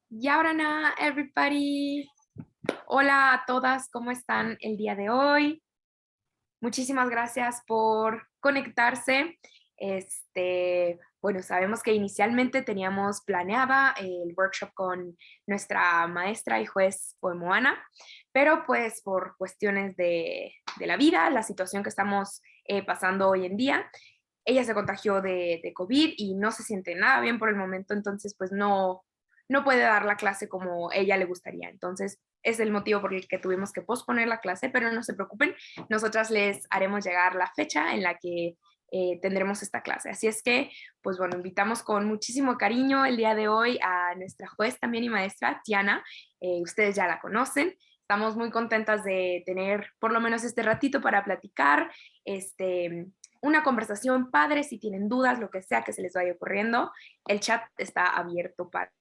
Yaurana, everybody. Hola a todas, ¿cómo están el día de hoy? Muchísimas gracias por conectarse. Bueno, sabemos que inicialmente teníamos planeada el workshop con nuestra maestra y juez Poemoana, pero pues por cuestiones de la vida, la situación que estamos pasando hoy en día, ella se contagió de COVID y no se siente nada bien por el momento, entonces pues no puede dar la clase como ella le gustaría. Entonces es el motivo por el que tuvimos que posponer la clase, pero no se preocupen, nosotras les haremos llegar la fecha en la que tendremos esta clase. Así es que, pues bueno, invitamos con muchísimo cariño el día de hoy a nuestra juez también y maestra, Tiana. Ustedes ya la conocen. Estamos muy contentas de tener por lo menos este ratito para platicar, una conversación padre, si tienen dudas, lo que sea que se les vaya ocurriendo. El chat está abierto para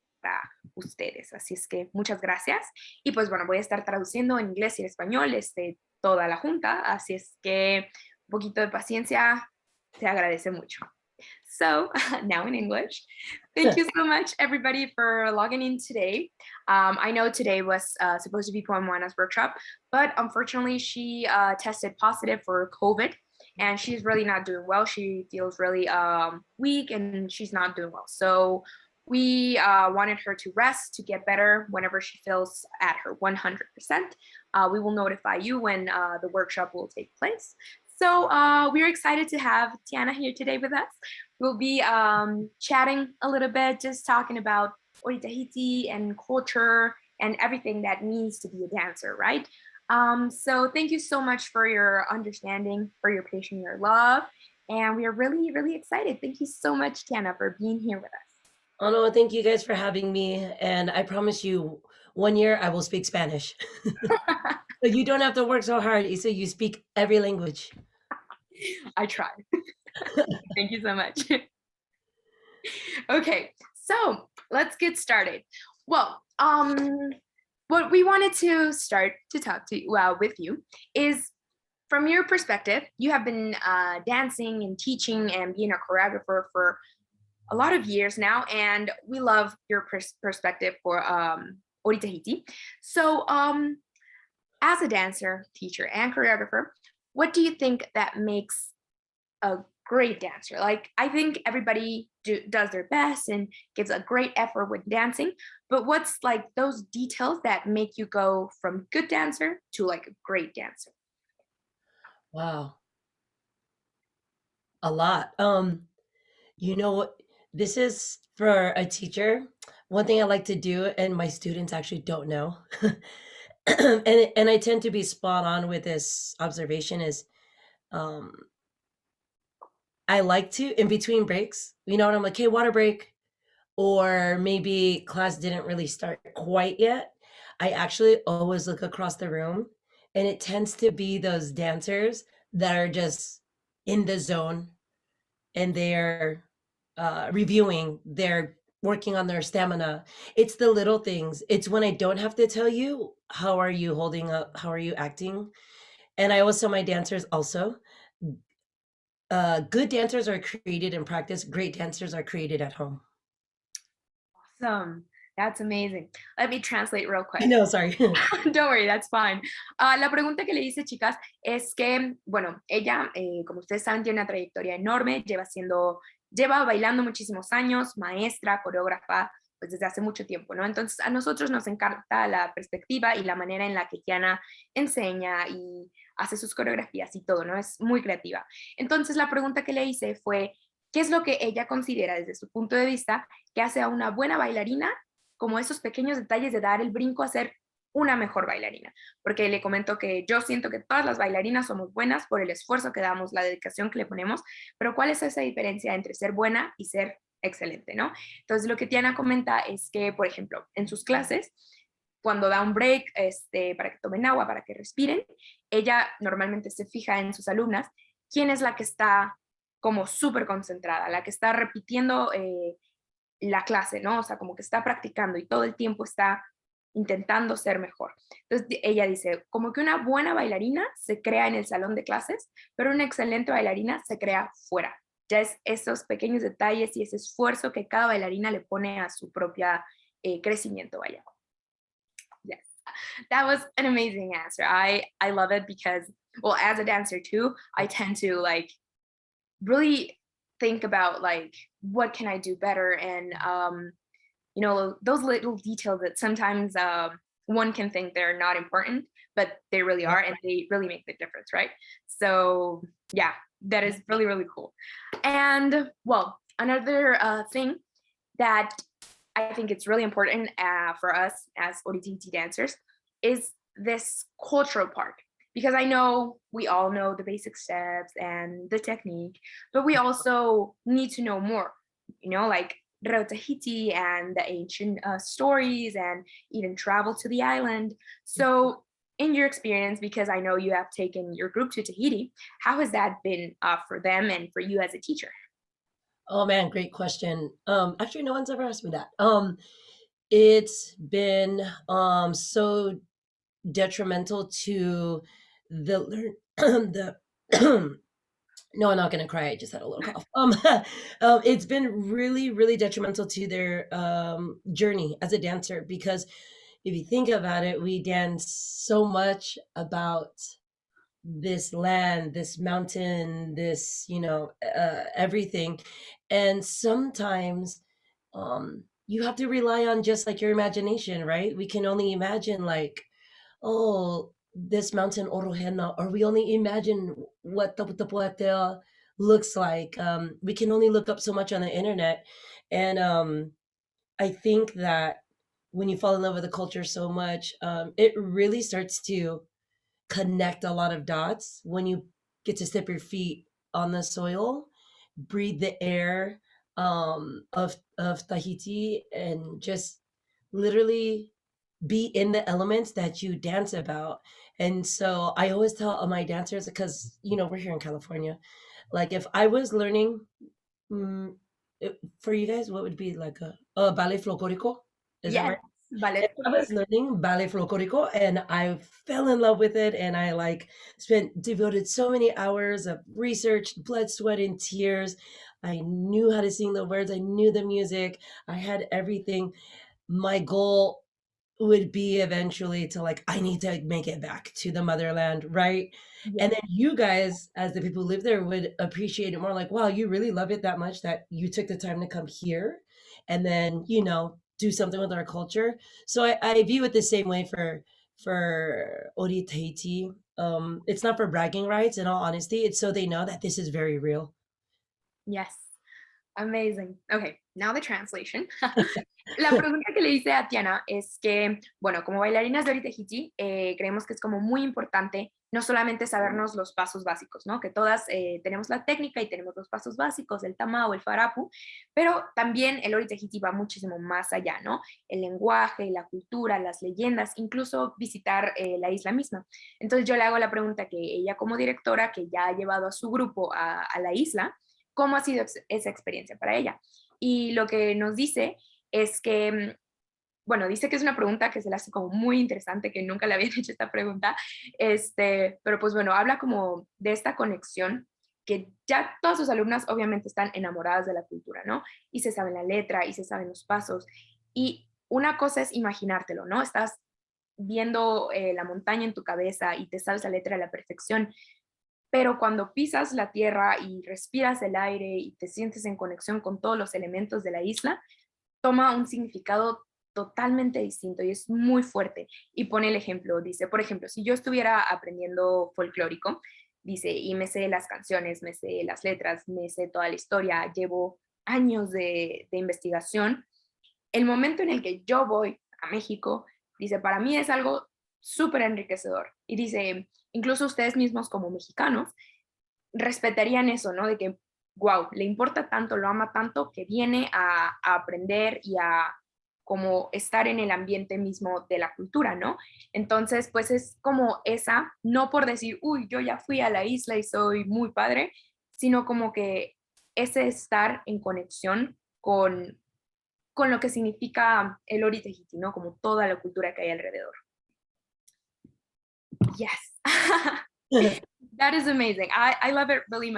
ustedes. Así es que muchas gracias. Y pues bueno, voy a estar traduciendo en inglés y en español toda la junta. Así es que un poquito de paciencia se agradece mucho. So now in English, thank you so much everybody for logging in today. I know today was supposed to be Poem Juana's workshop, but unfortunately she tested positive for COVID and she's really not doing well. She feels really weak and she's not doing well. So we wanted her to rest to get better whenever she feels at her 100%. We will notify you when the workshop will take place. So we're excited to have Tiana here today with us. We'll be chatting a little bit, just talking about Ori Tahiti and culture and everything that means to be a dancer, right? So thank you so much for your understanding, for your patience, your love. And we are really, really excited. Thank you so much, Tiana, for being here with us. Oh no, thank you guys for having me. And I promise you, 1 year I will speak Spanish. So you don't have to work so hard. So you speak every language. I try. Thank you so much. Okay, so let's get started. Well, what we wanted to start to talk to with you is from your perspective. You have been dancing and teaching and being a choreographer for a lot of years now, and we love your perspective for Ori Tahiti. So as a dancer, teacher, and choreographer, what do you think that makes a great dancer? Like, I think everybody does their best and gives a great effort with dancing, but what's like those details that make you go from good dancer to like a great dancer? Wow. A lot. You know, this is for a teacher. One thing I like to do, and my students actually don't know, and I tend to be spot on with this observation is, um, I like to in between breaks, when I'm like, hey, water break, or maybe class didn't really start quite yet. I actually always look across the room, and it tends to be those dancers that are just in the zone and they're reviewing, they're working on their stamina. It's the little things. It's when I don't have to tell you, how are you holding up? How are you acting? And I always tell my dancers also, good dancers are created in practice. Great dancers are created at home. Awesome. That's amazing. Let me translate real quick. No, sorry. Don't worry, that's fine. La pregunta que le hice, chicas, es que, bueno, ella, como ustedes saben, tiene una trayectoria enorme, lleva bailando muchísimos años, maestra, coreógrafa, pues desde hace mucho tiempo, ¿no? Entonces, a nosotros nos encanta la perspectiva y la manera en la que Tiana enseña y hace sus coreografías y todo, ¿no? Es muy creativa. Entonces, la pregunta que le hice fue, ¿qué es lo que ella considera desde su punto de vista que hace a una buena bailarina, como esos pequeños detalles de dar el brinco a ser una mejor bailarina? Porque le comento que yo siento que todas las bailarinas somos buenas por el esfuerzo que damos, la dedicación que le ponemos, pero ¿cuál es esa diferencia entre ser buena y ser excelente, no? Entonces lo que Tiana comenta es que, por ejemplo, en sus clases, cuando da un break para que tomen agua, para que respiren, ella normalmente se fija en sus alumnas quién es la que está como súper concentrada, la que está repitiendo la clase, ¿no? O sea, como que está practicando y todo el tiempo está intentando ser mejor. Entonces ella dice, como que una buena bailarina se crea en el salón de clases, pero una excelente bailarina se crea fuera. Ya es esos pequeños detalles y ese esfuerzo que cada bailarina le pone a su propia crecimiento, vaya. Yes, that was an amazing answer. I love it because, well, as a dancer too, I tend to like really think about like what can I do better, and you know, those little details that sometimes one can think they're not important, but they really Yeah. are, and they really make the difference, right? So yeah, that is really really cool. And well, another thing that I think it's really important for us as ODTT dancers is this cultural part. Because I know we all know the basic steps and the technique, but we also need to know more, you know, like Tahiti and the ancient stories and even travel to the island. So, in your experience, because I know you have taken your group to Tahiti, how has that been for them and for you as a teacher? Oh man, great question. Actually, no one's ever asked me that. It's been so detrimental to the learn the no, I'm not gonna cry. I just had a little cough. It's been really, really detrimental to their journey as a dancer because if you think about it, we dance so much about this land, this mountain, this, everything. And sometimes you have to rely on just like your imagination, right? We can only imagine like, oh, this mountain Orohena, or we only imagine what the looks like. We can only look up so much on the internet. And I think that when you fall in love with the culture so much, it really starts to connect a lot of dots when you get to step your feet on the soil, breathe the air of Tahiti, and just literally be in the elements that you dance about. And so I always tell all my dancers, because we're here in California, like if I was learning, mm, for you guys, what would be like a ballet folklorico? Is that Yes, right? ballet. And I was learning ballet folklorico, and I fell in love with it, and I like spent devoted so many hours of research, blood, sweat, and tears. I knew how to sing the words, I knew the music, I had everything. My goal would be eventually to like, I need to make it back to the motherland, right? And Yes. then you guys, as the people who live there, would appreciate it more like, wow, you really love it that much that you took the time to come here and then, do something with our culture. So I view it the same way for Ori Tahiti. It's not for bragging rights, in all honesty. It's so they know that this is very real. Yes. Amazing. Okay, now the translation. La pregunta que le hice a Tiana es que, bueno, como bailarinas de Ori Tahiti, creemos que es como muy importante no solamente sabernos los pasos básicos, ¿no? Que todas tenemos la técnica y tenemos los pasos básicos, el tama o el farapu, pero también el Ori Tahiti va muchísimo más allá, ¿no? El lenguaje, la cultura, las leyendas, incluso visitar la isla misma. Entonces yo le hago la pregunta que ella como directora, que ya ha llevado a su grupo a la isla, ¿cómo ha sido esa experiencia para ella? Y lo que nos dice es que, bueno, dice que es una pregunta que se le hace como muy interesante, que nunca le habían hecho esta pregunta, pero pues bueno, habla como de esta conexión que ya todas sus alumnas obviamente están enamoradas de la cultura, ¿no? Y se saben la letra y se saben los pasos. Y una cosa es imaginártelo, ¿no? Estás viendo la montaña en tu cabeza y te sabes la letra a la perfección, pero cuando pisas la tierra y respiras el aire y te sientes en conexión con todos los elementos de la isla, toma un significado totalmente distinto y es muy fuerte. Y pone el ejemplo, dice, por ejemplo, si yo estuviera aprendiendo folclórico, dice, y me sé las canciones, me sé las letras, me sé toda la historia, llevo años de investigación, el momento en el que yo voy a México, dice, para mí es algo súper enriquecedor. Y dice, incluso ustedes mismos como mexicanos respetarían eso, ¿no? De que, wow, le importa tanto, lo ama tanto, que viene a aprender y a como estar en el ambiente mismo de la cultura, ¿no? Entonces, pues es como esa, no por decir, uy, yo ya fui a la isla y soy muy padre, sino como que ese estar en conexión con con lo que significa el Ori Tahiti, ¿no? Como toda la cultura que hay alrededor. Yes. That is amazing. I love it really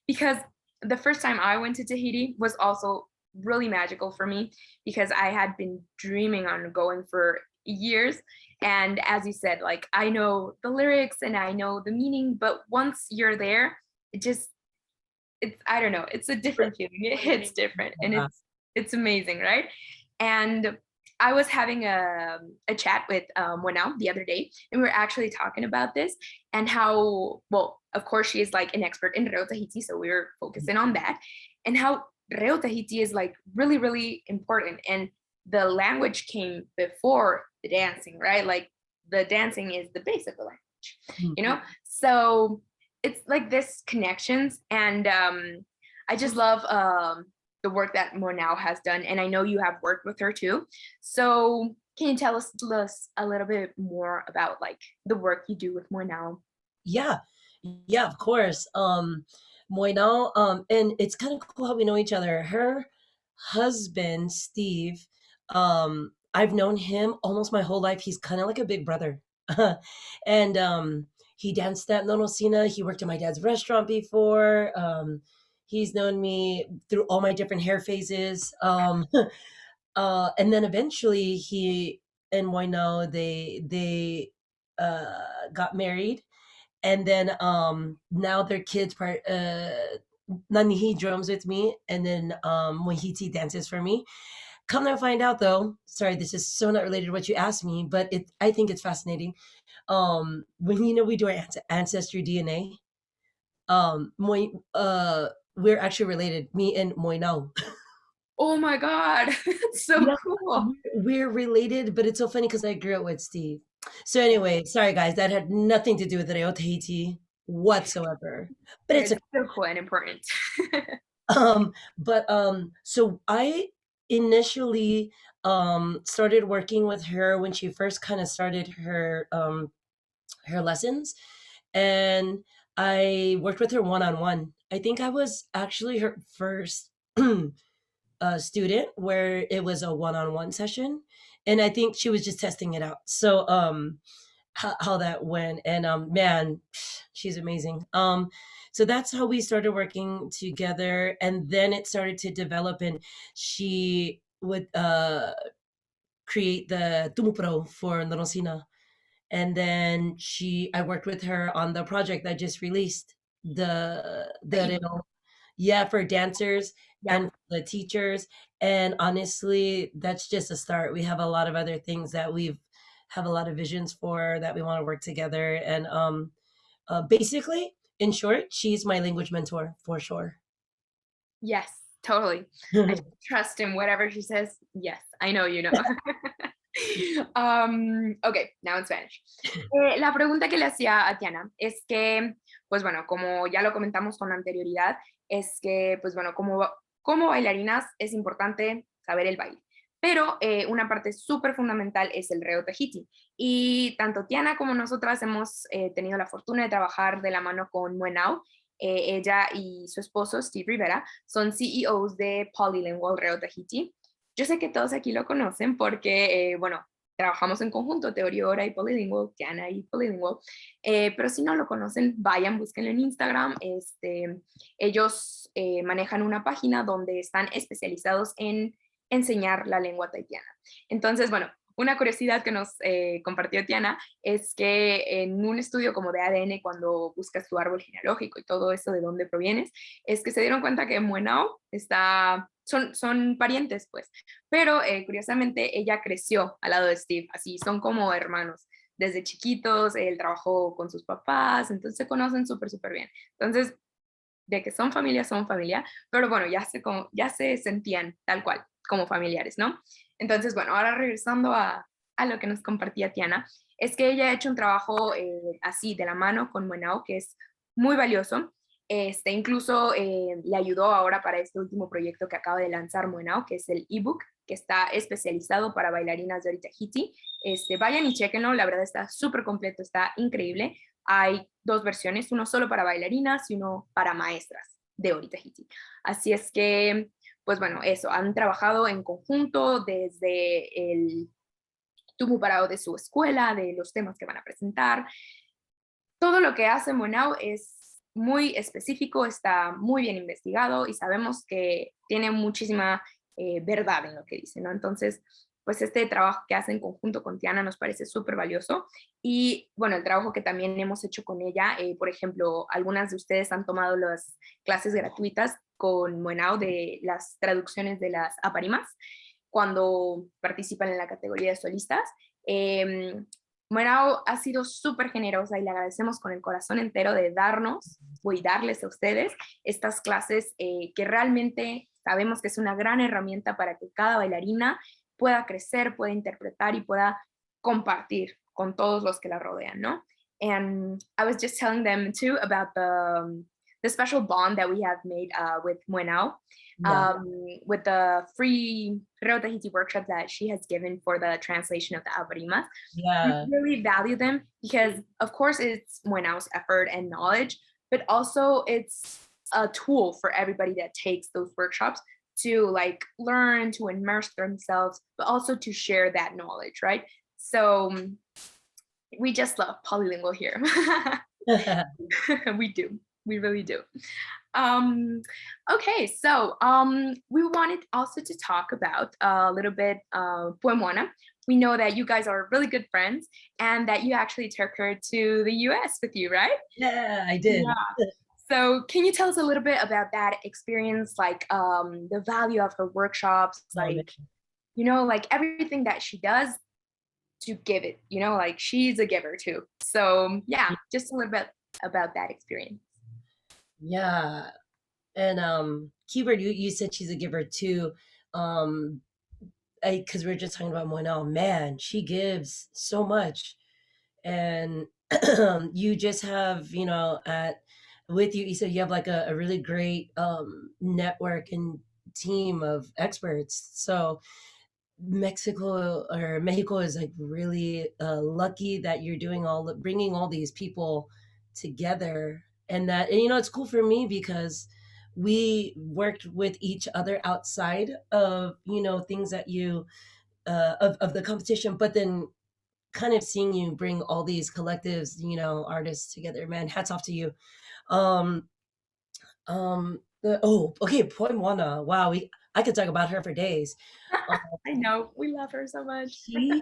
because the first time I went to Tahiti was also really magical for me because I had been dreaming on going for years. And as you said, like I know the lyrics and I know the meaning, but once you're there, it just it's I don't know, it's a different feeling. It hits different and Yeah. it's amazing, right? And I was having a chat with Wenao the other day, and we were actually talking about this and how, well, of course, she is like an expert in Reo Tahiti, so we were focusing on that, and how Reo Tahiti is like really, really important. And the language came before the dancing, right? Like the dancing is the base of the language, you know? So it's like this connections. And I just love the work that Monao has done, and I know you have worked with her too. So can you tell us a little bit more about like the work you do with Monao? Yeah. Yeah, of course. Moinal, and it's kind of cool how we know each other. Her husband, Steve, I've known him almost my whole life. He's kind of like a big brother. And he danced at Nonosina. He worked at my dad's restaurant before. He's known me through all my different hair phases. And then eventually he and Moino, they got married, and then now their kids part Nanihi drums with me, and then Mohiti dances for me. Come to find out though, sorry, this is so not related to what you asked me, but I think it's fascinating. When we do our ancestry DNA, Moi we're actually related, me and Moinau. Oh my God, that's so Yeah, cool. we're related, but it's so funny because I grew up with Steve. So anyway, sorry guys, that had nothing to do with Reo Tahiti whatsoever. But But it's it's so cool and important. so I initially started working with her when she first kind of started her lessons, and I worked with her one on one. I think I was actually her first student where it was a one on one session, and I think she was just testing it out. So how that went, and man, she's amazing. So that's how we started working together, and then it started to develop, and she would create the tumupro for Norosina, and then I worked with her on the project that just released, The the ebook. Reno, yeah, for dancers Yeah. and the teachers. And honestly, that's just a start. We have a lot of other things that we've have a lot of visions for that we want to work together. And basically, in short, she's my language mentor for sure. Yes, totally. I just trust in whatever she says. Yes, I know you know. Ok, now in Spanish. La pregunta que le hacía a Tiana es que, pues bueno, como ya lo comentamos con anterioridad, es que, pues bueno, como bailarinas es importante saber el baile. Pero una parte súper fundamental es el reo Tahiti. Y tanto Tiana como nosotras hemos tenido la fortuna de trabajar de la mano con Muenao. Ella y su esposo, Steve Rivera, son CEOs de Polylingual Reo Tahiti. Yo sé que todos aquí lo conocen porque, bueno, trabajamos en conjunto, Ori Ora y Polylingual, Tiana y Polylingual, pero si no lo conocen, vayan, búsquenlo en Instagram. Ellos manejan una página donde están especializados en enseñar la lengua tahitiana. Entonces, bueno, una curiosidad que nos compartió Tiana es que en un estudio como de ADN, cuando buscas tu árbol genealógico y todo eso de dónde provienes, es que se dieron cuenta que Muenao son parientes, pues. Pero curiosamente ella creció al lado de Steve, así son como hermanos. Desde chiquitos, él trabajó con sus papás, entonces se conocen súper, súper bien. Entonces, de que son familia, pero bueno, ya se sentían tal cual, como familiares, ¿no? Entonces, bueno, ahora regresando a lo que nos compartía Tiana, es que ella ha hecho un trabajo así de la mano con Muenao, que es muy valioso. Incluso le ayudó ahora para este último proyecto que acaba de lanzar Muenao, que es el ebook, que está especializado para bailarinas de Ori Tahiti. Vayan y chequenlo, la verdad está súper completo, está increíble. Hay dos versiones, uno solo para bailarinas y uno para maestras de Ori Tahiti. Así es que, pues bueno, eso, han trabajado en conjunto desde el tubo parado de su escuela, de los temas que van a presentar. Todo lo que hace Monao es muy específico, está muy bien investigado y sabemos que tiene muchísima verdad en lo que dice, ¿no? Entonces, pues este trabajo que hace en conjunto con Tiana nos parece súper valioso. Y bueno, el trabajo que también hemos hecho con ella, por ejemplo, algunas de ustedes han tomado las clases gratuitas con Monao de las traducciones de las aparimas cuando participan en la categoría de solistas. Eh, Morao ha sido súper generosa y le agradecemos con el corazón entero de darnos y darles a ustedes estas clases que realmente sabemos que es una gran herramienta para que cada bailarina pueda crecer, pueda interpretar y pueda compartir con todos los que la rodean, ¿no? And I was just telling them too about the special bond that we have made with Muenao, Yeah. with the free Reo Tahiti workshop that she has given for the translation of the Avarimas. We Yeah. really value them because, of course, it's Muenao's effort and knowledge, but also it's a tool for everybody that takes those workshops to like learn, to immerse themselves, but also to share that knowledge, right? So we just love polylingual here. We do. We really do. Um, okay, so we wanted also to talk about a little bit Puemona. We know that you guys are really good friends and that you actually took her to the US with you, right? Yeah, I Yeah. did. So can you tell us a little bit about that experience, like the value of her workshops, Oh, man. like, you know, like everything that she does to give it, you know, like she's a giver too. So yeah, just a little bit about that experience. Yeah. And keyword, you said she's a giver too. Um because we were just talking about Monel. Man, she gives so much. And you just have, at with you, so you have like a really great network and team of experts. So Mexico is like really lucky that you're bringing all these people together, and it's cool for me because we worked with each other outside of things that you of the competition, but then kind of seeing you bring all these collectives, artists together, man, hats off to you. um okay, point one, wow, I could talk about her for days. um, I know we love her so much. she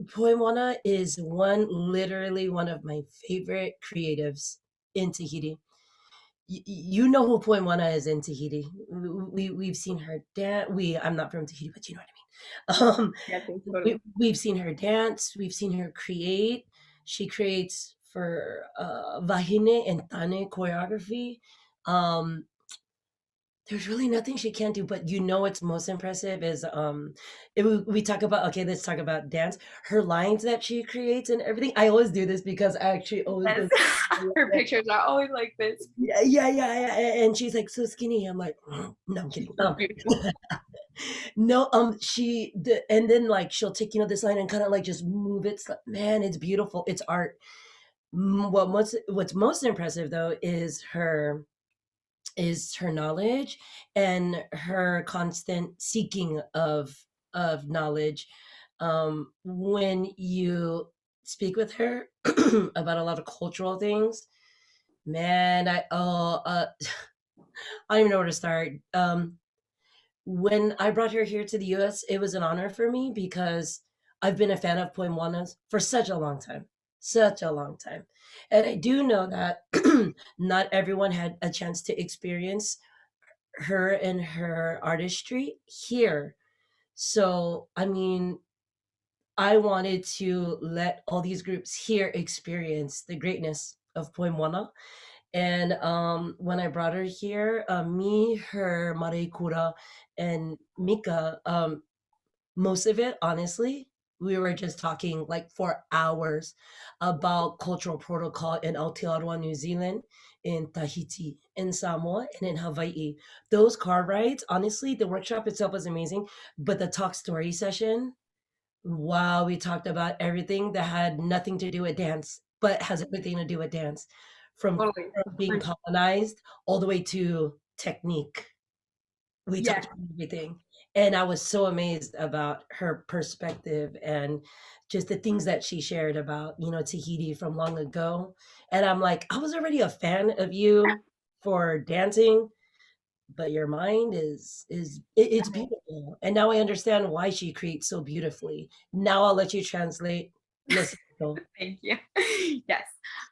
Poemwana is literally one of my favorite creatives in Tahiti. You know who Poemwana is in Tahiti. We've seen her dance. I'm not from Tahiti, but you know what I mean. Yeah, totally. We've seen her dance. We've seen her create. She creates for Vahine and Tane choreography. Um, there's really nothing she can't do, but what's most impressive is we talk about, okay, let's talk about dance. Her lines that she creates and everything. I always do this because I actually always Yes. been Her pictures are always like this. yeah, yeah, yeah, yeah. And she's like so skinny. I'm like, no, I'm kidding. So beautiful. No, and then like she'll take this line and kind of like just move it. Man, it's beautiful. It's art. What's most impressive though is her knowledge and her constant seeking of knowledge. When you speak with her about a lot of cultural things, man, I don't even know where to start. When I brought her here to the US, it was an honor for me because I've been a fan of Poemuanas for such a long time. And I do know that not everyone had a chance to experience her and her artistry here. So, I mean, I wanted to let all these groups here experience the greatness of Poemuana. And when I brought her here, me, her, Mareikura, and Mika, most of it, honestly, we were just talking like for hours about cultural protocol in Aotearoa, New Zealand, in Tahiti, in Samoa, and in Hawaii. Those car rides, honestly, the workshop itself was amazing, but the talk story session, wow, we talked about everything that had nothing to do with dance, but has everything to do with dance, from Totally. being colonized all the way to technique. We Yes, talked about everything, and I was so amazed about her perspective and just the things that she shared about, Tahiti from long ago, and I'm like, I was already a fan of you for dancing, but your mind it's beautiful, and now I understand why she creates so beautifully. Now I'll let you translate. Necesito. thank you. Yes.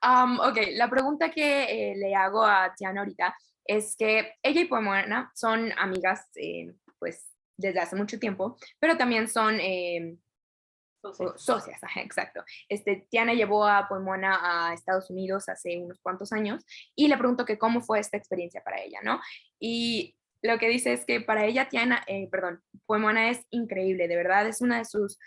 Ok, la pregunta que le hago a Tiana ahorita es que ella y Pomona son amigas, pues, desde hace mucho tiempo, pero también son socias, ajá, exacto. Tiana llevó a Pomona a Estados Unidos hace unos cuantos años y le pregunto que cómo fue esta experiencia para ella, ¿no? Y lo que dice es que para ella Tiana, perdón, Pomona es increíble, de verdad, es una de sus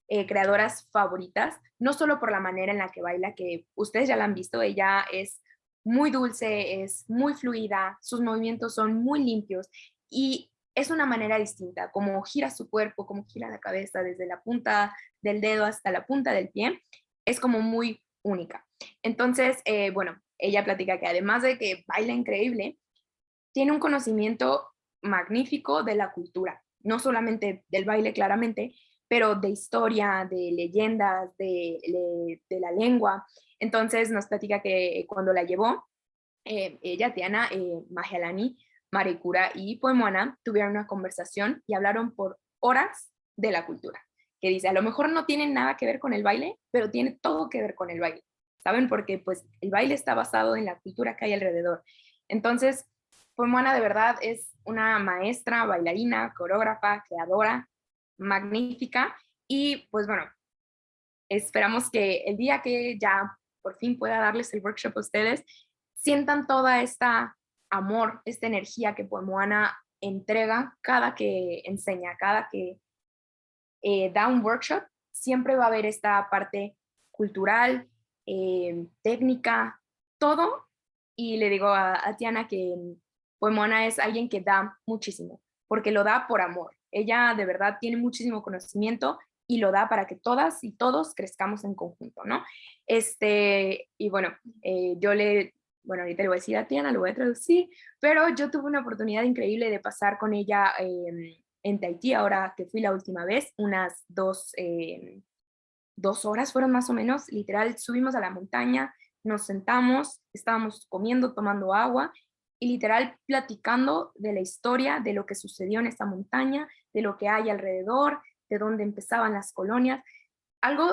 creadoras favoritas, no solo por la manera en la que baila, que ustedes ya la han visto, ella es muy dulce, es muy fluida, sus movimientos son muy limpios y es una manera distinta, como gira su cuerpo, como gira la cabeza desde la punta del dedo hasta la punta del pie, es como muy única. Entonces, bueno, ella platica que además de que baila increíble, tiene un conocimiento magnífico de la cultura, no solamente del baile claramente, pero de historia, de leyendas, de la lengua. Entonces nos platica que cuando la llevó, ella, Tiana, Mahelani, Maricura y Poemona tuvieron una conversación y hablaron por horas de la cultura, que dice, a lo mejor no tiene nada que ver con el baile, pero tiene todo que ver con el baile, ¿saben? Porque pues el baile está basado en la cultura que hay alrededor. Entonces, Poemona de verdad es una maestra, bailarina, coreógrafa, creadora, magnífica y pues bueno, esperamos que el día que ya por fin pueda darles el workshop a ustedes, sientan toda esta amor, esta energía que Moana entrega cada que enseña, cada que da un workshop, siempre va a haber esta parte cultural, técnica, todo. Y le digo a Tiana que Moana es alguien que da muchísimo, porque lo da por amor. Ella de verdad tiene muchísimo conocimiento y lo da para que todas y todos crezcamos en conjunto, ¿no? Y bueno, bueno, ahorita le voy a decir a Tiana, lo voy a traducir, pero yo tuve una oportunidad increíble de pasar con ella en Tahití, ahora que fui la última vez, unas 2 horas fueron más o menos, literal, subimos a la montaña, nos sentamos, estábamos comiendo, tomando agua y literal platicando de la historia, de lo que sucedió en esta montaña, de lo que hay alrededor, de dónde empezaban las colonias, algo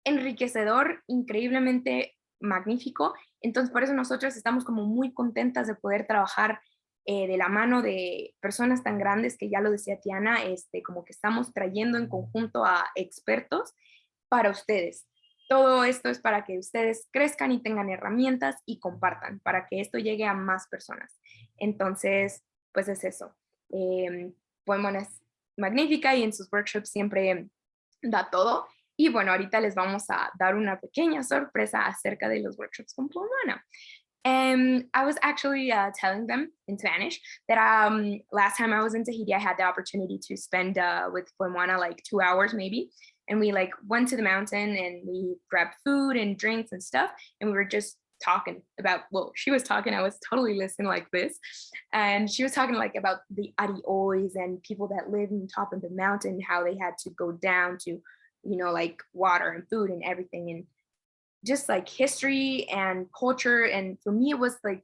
enriquecedor, increíblemente magnífico. Entonces, por eso nosotros estamos como muy contentas de poder trabajar de la mano de personas tan grandes que ya lo decía Tiana, como que estamos trayendo en conjunto a expertos para ustedes. Todo esto es para que ustedes crezcan y tengan herramientas y compartan, para que esto llegue a más personas. Entonces, pues es eso. Poemon es magnífica y en sus workshops siempre da todo. Y bueno, ahorita les vamos a dar una pequeña sorpresa acerca de los workshops con Pomona. I was actually telling them in Spanish that last time I was in Tahiti, I had the opportunity to spend with Pomona like 2 hours maybe. And we like went to the mountain and we grabbed food and drinks and stuff. And we were just talking about, well, she was talking, I was totally listening like this. And she was talking like about the ariois and people that live on top of the mountain, how they had to go down to, like water and food and everything. And just like history and culture. And for me, it was like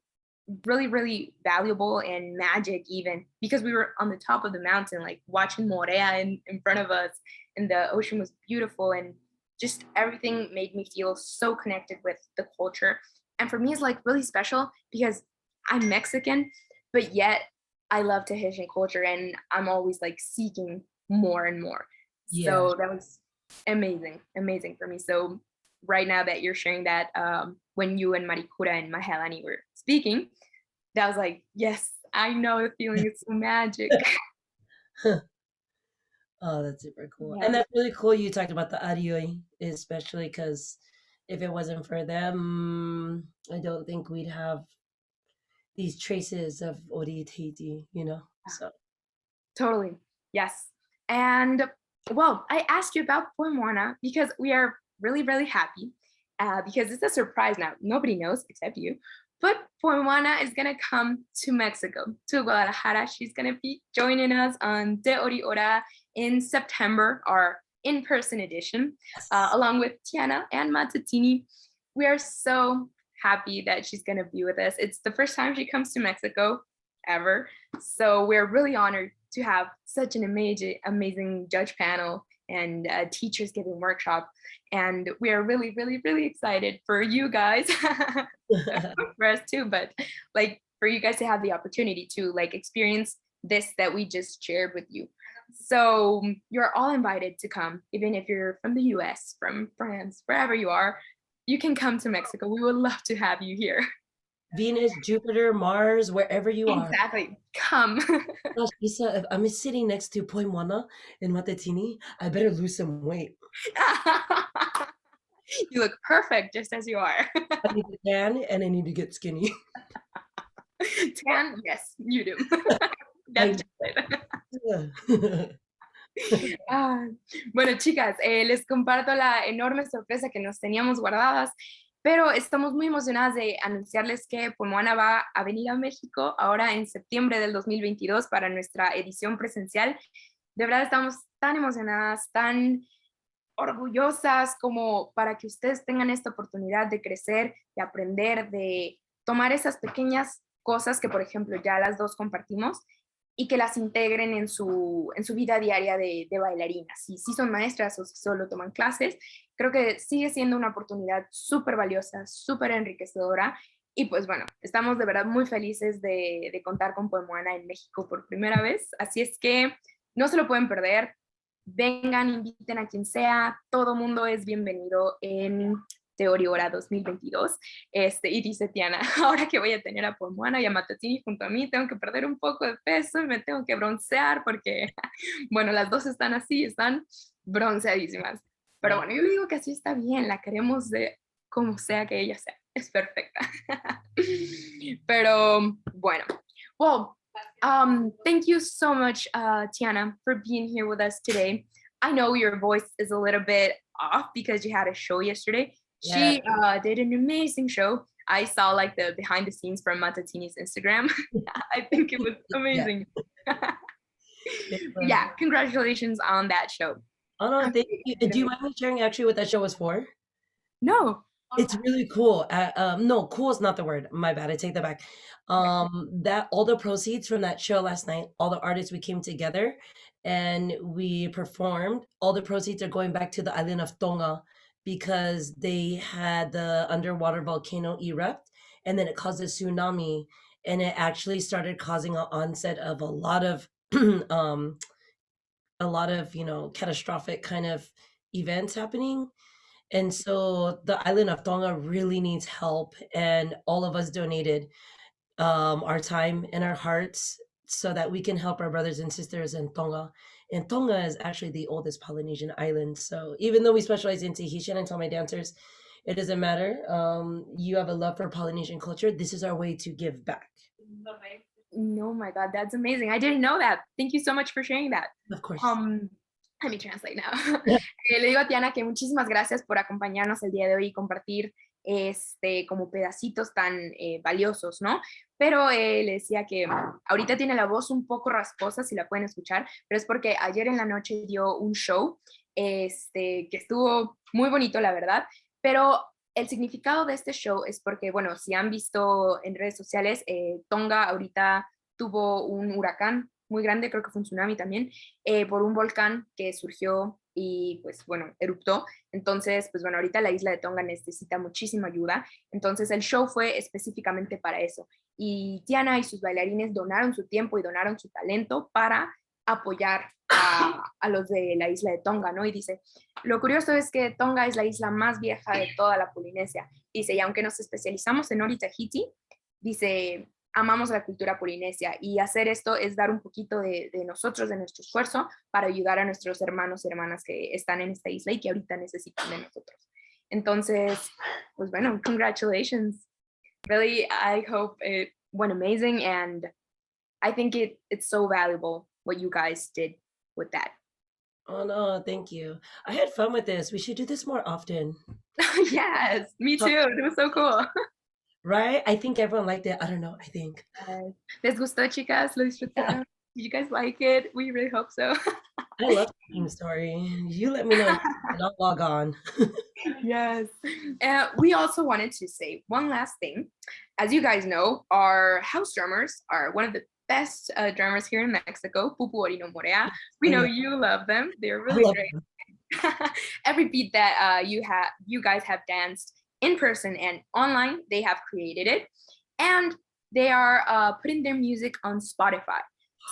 really, really valuable and magic, even because we were on the top of the mountain, like watching Morea in front of us, and the ocean was beautiful. And just everything made me feel so connected with the culture. And for me, it's like really special because I'm Mexican, but yet I love Tahitian culture and I'm always like seeking more and more. Yeah. So that was amazing, amazing for me. So right now that you're sharing that, when you and Maricura and Mahelani were speaking, that was like, yes, I know the feeling. It's so magic. Oh, that's super cool. And Yes, that's really cool you talked about the arioi, especially because if it wasn't for them, I don't think we'd have these traces of Ori Tahiti. So totally. Yes. And well, I asked you about Poemwana because we are really, really happy because it's a surprise now. Nobody knows except you. But Moana is going to come to Mexico, to Guadalajara. She's going to be joining us on De Ori Ora in September, our in-person edition, Yes. along with Tiana and Matatini. We are so happy that she's going to be with us. It's the first time she comes to Mexico ever. So we're really honored to have such an amazing judge panel and teachers giving workshop. And we are really, really, really excited for you guys, for us too, but like for you guys to have the opportunity to like experience this that we just shared with you. So you're all invited to come, even if you're from the US, from France, wherever you are, you can come to Mexico. We would love to have you here. Venus, Jupiter, Mars, wherever you are. Exactly. Come. Gosh, Isa, if I'm sitting next to Poimwana and Matatini, I better lose some weight. You look perfect just as you are. I need to tan and I need to get skinny. Tan, yes, you do. I That's it. yeah. Ah, bueno, chicas, les comparto la enorme sorpresa que nos teníamos guardadas, pero estamos muy emocionadas de anunciarles que Pulmoana va a venir a México ahora en septiembre del 2022 para nuestra edición presencial. De verdad estamos tan emocionadas, tan orgullosas como para que ustedes tengan esta oportunidad de crecer, de aprender, de tomar esas pequeñas cosas que, por ejemplo, ya las dos compartimos y que las integren en su vida diaria de bailarinas. Si son maestras o si solo toman clases, creo que sigue siendo una oportunidad súper valiosa, súper enriquecedora. Y pues bueno, estamos de verdad muy felices de contar con Poemuana en México por primera vez. Así es que no se lo pueden perder. Vengan, inviten a quien sea. Todo mundo es bienvenido en Ori Ora 2022. Y dice Tiana, ahora que voy a tener a Pomoana y a Matatini junto a mí, tengo que perder un poco de peso y me tengo que broncear porque, bueno, las dos están así, están bronceadísimas. Pero bueno, yo digo que así está bien, la queremos de como sea que ella sea, es perfecta. Pero bueno, well, thank you so much, Tiana, for being here with us today. I know your voice is a little bit off because you had a show yesterday. Yeah. She did an amazing show. I saw like the behind the scenes from Matatini's Instagram. I think it was amazing. Yeah, congratulations on that show. Oh no, thank you. Do you mind me sharing actually what that show was for? No. It's really cool. No, cool is not the word. My bad. I take that back. That all the proceeds from that show last night, all the artists we came together and we performed. All the proceeds are going back to the island of Tonga because they had the underwater volcano erupt and then it caused a tsunami and it actually started causing an onset of um a lot of, catastrophic kind of events happening. And so the island of Tonga really needs help, and all of us donated our time and our hearts so that we can help our brothers and sisters in Tonga. And Tonga is actually the oldest Polynesian island. So even though we specialize in Tahitian and tell my dancers, it doesn't matter. You have a love for Polynesian culture. This is our way to give back. No, my God, that's amazing. I didn't know that. Thank you so much for sharing that. Of course. Let me translate now. Le digo a Tiana que muchísimas gracias por acompañarnos el día de hoy y compartir como pedacitos tan valiosos, ¿no? Pero le decía que ahorita tiene la voz un poco rasposa, si la pueden escuchar, pero es porque ayer en la noche dio un show que estuvo muy bonito, la verdad, pero el significado de este show es porque, bueno, si han visto en redes sociales, Tonga ahorita tuvo un huracán muy grande, creo que fue un tsunami también, por un volcán que surgió y pues bueno, eruptó. Entonces, pues bueno, ahorita la isla de Tonga necesita muchísima ayuda. Entonces el show fue específicamente para eso. Y Tiana y sus bailarines donaron su tiempo y donaron su talento para apoyar a los de la isla de Tonga, ¿no? Y dice, lo curioso es que Tonga es la isla más vieja de toda la Polinesia. Dice, y aunque nos especializamos en Ori Tahiti, dice, amamos la cultura polinesia y hacer esto es dar un poquito de nosotros, de nuestro esfuerzo para ayudar a nuestros hermanos y hermanas que están en esta isla y que ahorita necesitan de nosotros. Entonces, pues bueno, congratulations. Really, I hope it went amazing and I think it's so valuable what you guys did with that. Oh no, thank you. I had fun with this. We should do this more often. Yes, me too. It was so cool. Right? I think everyone liked it. I don't know. I think. Yes. ¿Les gustó, chicas? ¿Lo Yeah, disfrutaron? Did you guys like it? We really hope so. I love Team Story. You let me know and I'll log on. Yes. We also wanted to say one last thing. As you guys know, our house drummers are one of the best drummers here in Mexico, Pupu Ori Morea. We know Yeah, you love them. They're I really love great. them. Every beat that you guys have danced in person and online, they have created it, and they are putting their music on Spotify.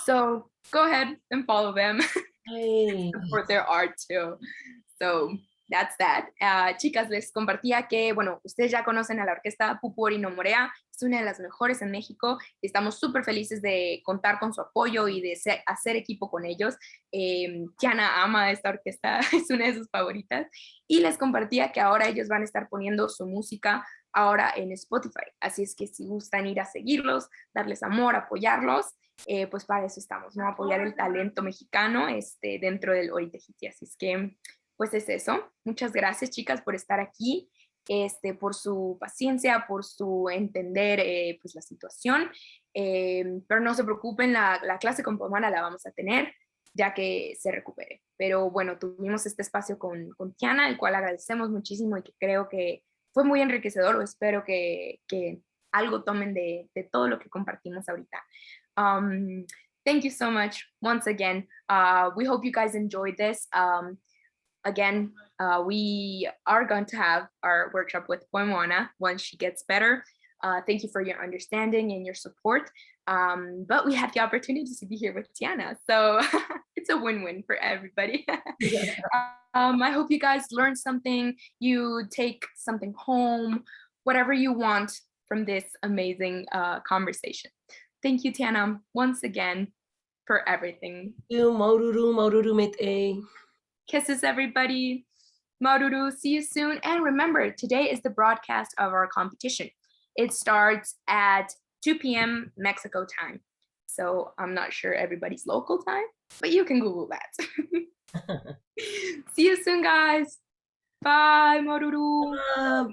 So go ahead and follow them. Nice. Support their art too. So that's that. Chicas, les compartía que, bueno, ustedes ya conocen a la orquesta Pupuri no Morea, es una de las mejores en México. Estamos súper felices de contar con su apoyo y de hacer equipo con ellos. Tiana ama esta orquesta, es una de sus favoritas. Y les compartía que ahora ellos van a estar poniendo su música ahora en Spotify. Así es que si gustan ir a seguirlos, darles amor, apoyarlos, pues para eso estamos, ¿no? Apoyar el talento mexicano dentro del Ori Tahiti. Así es que, pues es eso. Muchas gracias, chicas, por estar aquí, por su paciencia, por su entender pues la situación. Pero no se preocupen, la clase con Pomana la vamos a tener ya que se recupere. Pero bueno, tuvimos este espacio con Tiana, el cual agradecemos muchísimo y que creo que fue muy enriquecedor, o espero que algo tomen de todo lo que compartimos ahorita. Um, Thank you so much once again. We hope you guys enjoyed this. Again, we are going to have our workshop with Poemoana once she gets better. Thank you for your understanding and your support. But we had the opportunity to be here with Tiana, so it's a win-win for everybody. I hope you guys learned something, you take something home, whatever you want from this amazing conversation. Thank you, Tiana, once again for everything. You Maururu, Maururu mete. Kisses, everybody. Maruru, see you soon. And remember, today is the broadcast of our competition. It starts at 2 p.m. Mexico time. So I'm not sure everybody's local time, but you can Google that. See you soon, guys. Bye, Maruru.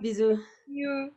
Bisous. See you.